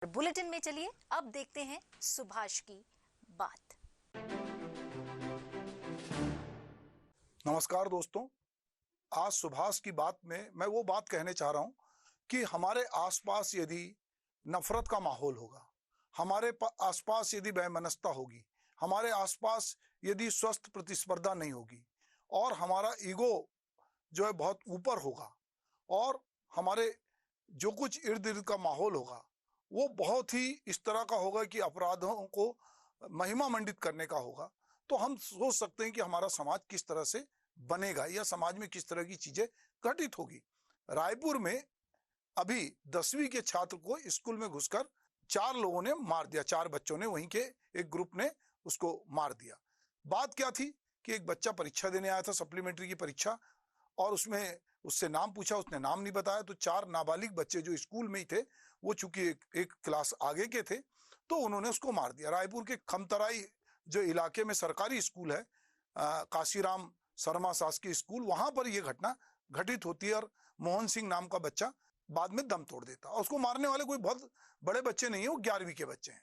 Bulletin में चलिए अब देखते हैं सुभाष की बात। नमस्कार दोस्तों, आज सुभाष की बात में मैं वो बात कहने चाह रहा हूं कि हमारे आसपास यदि नफरत का माहौल होगा, हमारे आसपास यदि वैमनस्यता होगी, हमारे आसपास यदि स्वस्थ प्रतिस्पर्धा नहीं होगी और हमारा ईगो जो है बहुत ऊपर होगा और हमारे जो कुछ इर्द गिर्द का माहौल होगा वो बहुत ही इस तरह का होगा कि अपराधों को महिमा मंडित करने का होगा, तो हम सोच सकते हैं कि हमारा समाज किस तरह से बनेगा या समाज में किस तरह की चीजें घटित होगी। रायपुर में अभी 10वीं के छात्र को स्कूल में घुसकर 4 लोगों ने मार दिया, 4 बच्चों ने, वहीं के एक ग्रुप ने उसको मार दिया। बात क्या थी कि एक बच्चा परीक्षा देने आया था, सप्लीमेंट्री की परीक्षा, और उसमें उससे नाम पूछा, उसने नाम नहीं बताया, तो 4 नाबालिग बच्चे जो स्कूल में ही थे, वो चूंकि एक क्लास आगे के थे, तो उन्होंने उसको मार दिया। रायपुर के खमतराई जो इलाके में सरकारी स्कूल है, काशीराम शर्मा शासकीय स्कूल, वहां पर यह घटना घटित होती है और मोहन सिंह नाम का बच्चा बाद में दम तोड़ देता। और उसको मारने वाले कोई बहुत बड़े बच्चे नहीं है, वो 11वीं के बच्चे हैं।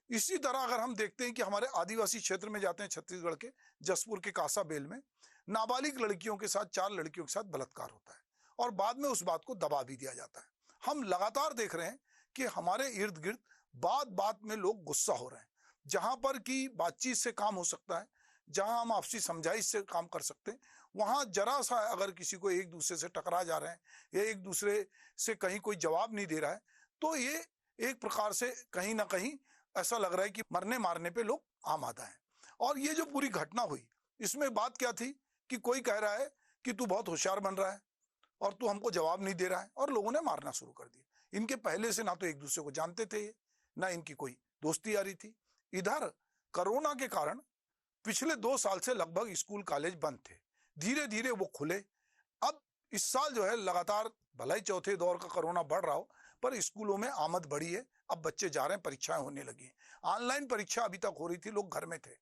इसी तरह अगर हम देखते हैं कि हमारे आदिवासी क्षेत्र में जाते हैं, छत्तीसगढ़ के जसपुर के कासाबेल में नाबालिग लड़कियों के साथ 4 लड़कियों के साथ बलात्कार होता है और बाद में उस बात को दबा भी दिया जाता है। हम लगातार देख रहे हैं कि हमारे इर्द गिर्द बात बात में लोग गुस्सा हो रहे हैं। जहां पर कि बातचीत से काम हो सकता है, जहां हम आपसी समझाइश से काम कर सकते हैं, वहां जरा सा अगर किसी को एक दूसरे से टकरा जा रहे हैं या एक दूसरे से कहीं कोई जवाब नहीं दे रहा है, तो ये एक प्रकार से कहीं ना कहीं ऐसा लग रहा है कि मरने मारने पे लोग आमादा हैं। और ये जो पूरी घटना हुई, इसमें बात क्या थी कि कोई कह रहा है कि तू बहुत होशियार बन रहा है और तू हमको जवाब नहीं दे रहा है, और लोगों ने मारना शुरू कर दिया। इनके पहले से ना तो एक दूसरे को जानते थे, ना इनकी कोई दोस्ती यारी थी। इधर कोरोना के कारण पिछले 2 साल से लगभग स्कूल कॉलेज बंद थे, धीरे धीरे वो खुले। अब इस साल जो है लगातार, भले ही चौथे दौर का कोरोना बढ़ रहा हो, पर स्कूलों में आमद बढ़ी है। अब बच्चे जा रहे हैं, परीक्षाएं होने लगी हैं। ऑनलाइन परीक्षा अभी तक हो रही थी, लोग घर में थे,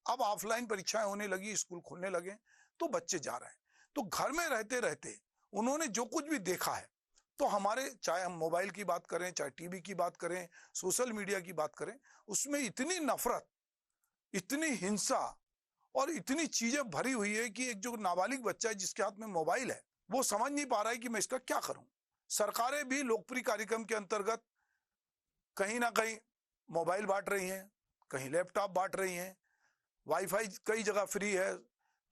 अब ऑफलाइन परीक्षाएं होने लगी, स्कूल खुलने लगे, तो बच्चे जा रहे हैं। तो घर में रहते रहते उन्होंने जो कुछ भी देखा है, तो हमारे, चाहे हम मोबाइल की बात करें, चाहे टीवी की बात करें, सोशल मीडिया की बात करें, उसमें इतनी नफरत, इतनी हिंसा और इतनी चीजें भरी हुई है कि एक जो नाबालिग बच्चा है जिसके हाथ में मोबाइल है, वो समझ नहीं पा रहा है कि मैं इसका क्या करूं। सरकारें भी लोकप्रिय कार्यक्रम के अंतर्गत कहीं ना कहीं मोबाइल बांट रही हैं, कहीं लैपटॉप बांट रही हैं, वाईफाई कई जगह फ्री है,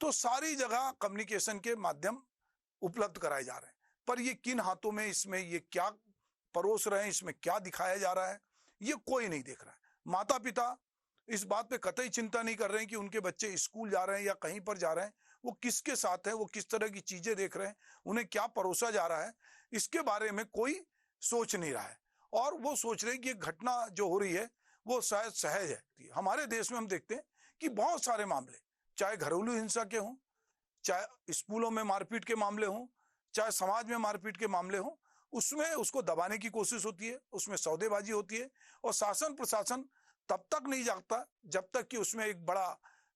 तो सारी जगह कम्युनिकेशन के माध्यम उपलब्ध कराए जा रहे हैं। पर ये किन हाथों में, इसमें ये क्या परोस रहे हैं, इसमें क्या दिखाया जा रहा है, ये कोई नहीं देख रहा है। माता पिता इस बात पे कतई चिंता नहीं कर रहे हैं कि उनके बच्चे स्कूल जा रहे हैं या कहीं पर जा रहे हैं, वो किसके साथ है, वो किस तरह की चीजें देख रहे हैं, उन्हें क्या परोसा जा रहा है, इसके बारे में कोई सोच नहीं रहा है। और वो सोच रहे हैं कि ये घटना जो हो रही है वो शायद सहज है। हमारे देश में हम देखते हैं कि बहुत सारे मामले, चाहे घरेलू हिंसा के हों, चाहे स्कूलों में मारपीट के मामले हों, चाहे समाज में मारपीट के मामले हों, उसमें उसको दबाने की कोशिश होती है, उसमें सौदेबाजी होती है, और शासन प्रशासन तब तक नहीं जागता जब तक कि उसमें एक बड़ा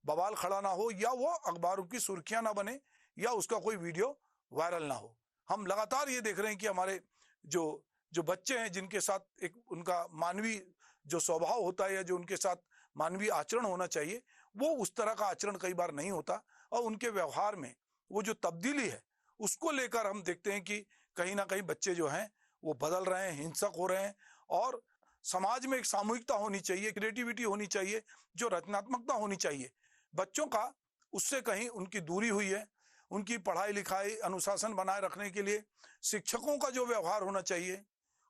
बवाल खड़ा ना हो, या वो अखबारों की सुर्खियां ना बने, या उसका कोई वीडियो वायरल ना हो। हम लगातार ये देख रहे हैं कि हमारे जो जो बच्चे हैं, जिनके साथ एक उनका मानवीय जो स्वभाव होता है या जो उनके साथ मानवीय आचरण होना चाहिए, वो उस तरह का आचरण कई बार नहीं होता, और उनके व्यवहार में वो जो तब्दीली है, उसको लेकर हम देखते हैं कि कहीं ना कहीं बच्चे जो हैं वो बदल रहे हैं, हिंसक हो रहे हैं। और समाज में एक सामूहिकता होनी चाहिए, क्रिएटिविटी होनी चाहिए, जो रचनात्मकता होनी चाहिए। बच्चों का उससे कहीं उनकी दूरी हुई है। उनकी पढ़ाई लिखाई, अनुशासन बनाए रखने के लिए शिक्षकों का जो व्यवहार होना चाहिए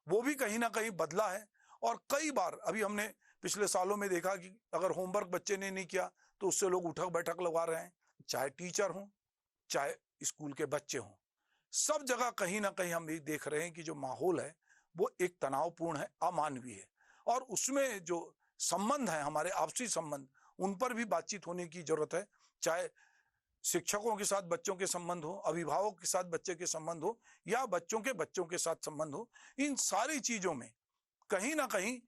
वो भी कहीं ना कहीं बदला है। और कई बार अभी हमने पिछले सालों में देखा कि अगर होमवर्क बच्चे ने नहीं किया तो उससे लोग उठक बैठक लगवा रहे हैं, चाहे टीचर हों, चाहे स्कूल के बच्चे हों। सब जगह कहीं ना कहीं हम ये देख रहे हैं कि जो माहौल है वो एक तनावपूर्ण है, अमानवीय है, और उसमें जो संबंध है, हमारे आपसी संबंध, उन पर भी बातचीत होने की जरूरत है। चाहे शिक्षकों के साथ बच्चों के संबंध हो, अभिभावक के साथ बच्चे के संबंध हो, या बच्चों के साथ संबंध हो, इन सारी चीजों में कहीं ना कहीं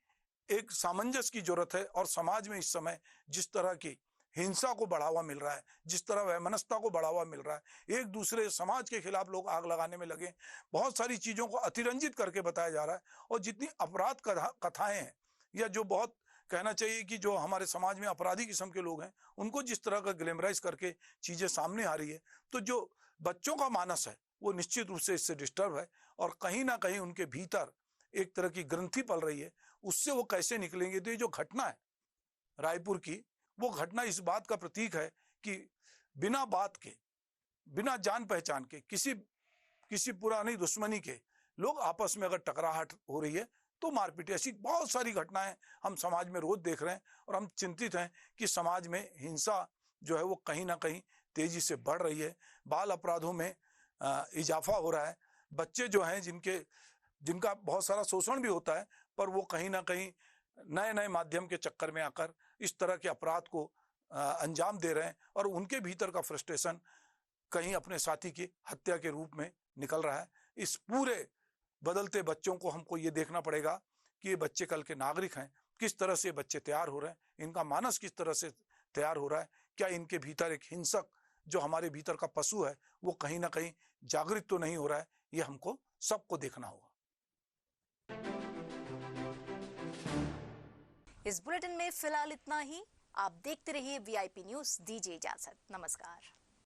एक सामंजस्य की जरूरत है। और समाज में इस समय जिस तरह की हिंसा को बढ़ावा मिल रहा है, जिस तरह वैमनस्यता को बढ़ावा मिल रहा है, एक दूसरे समाज के खिलाफ लोग आग लगाने में लगे, बहुत सारी चीजों को अतिरंजित करके बताया जा रहा है। और जितनी अपराध कथाएं हैं, या जो बहुत कहना चाहिए कि जो हमारे समाज में अपराधी किस्म के लोग हैं, उनको जिस तरह का ग्लैमराइज करके चीजें सामने आ रही है, तो जो बच्चों का मानस है वो निश्चित रूप से इससे डिस्टर्ब है। और कहीं ना कहीं उनके भीतर एक तरह की ग्रंथि पल रही है, उससे वो कैसे निकलेंगे। तो ये जो घटना है रायपुर की, वो घटना इस बात का प्रतीक है कि बिना बात के, बिना जान पहचान के, किसी पुरानी दुश्मनी के लोग आपस में अगर टकराहट हो रही है तो मारपीट, ऐसी बहुत सारी घटनाएं हम समाज में रोज देख रहे हैं। और हम चिंतित हैं कि समाज में हिंसा जो है वो कहीं ना कहीं तेजी से बढ़ रही है, बाल अपराधों में इजाफा हो रहा है। बच्चे जो हैं जिनका बहुत सारा शोषण भी होता है, पर वो कहीं ना कहीं नए नए माध्यम के चक्कर में आकर इस तरह के अपराध को अंजाम दे रहे हैं, और उनके भीतर का फ्रस्ट्रेशन कहीं अपने साथी की हत्या के रूप में निकल रहा है। इस पूरे बदलते बच्चों को हमको ये देखना पड़ेगा कि ये बच्चे कल के नागरिक हैं, किस तरह से बच्चे तैयार हो रहे हैं, इनका मानस किस तरह से तैयार हो रहा है, क्या इनके भीतर एक हिंसक जो हमारे भीतर का पशु है वो कहीं ना कहीं जागृत तो नहीं हो रहा है। ये हमको सबको देखना होगा। इस बुलेटिन में फिलहाल इतना ही। आप देखते रहिए VIP न्यूज। दीजिए इजाजत। नमस्कार।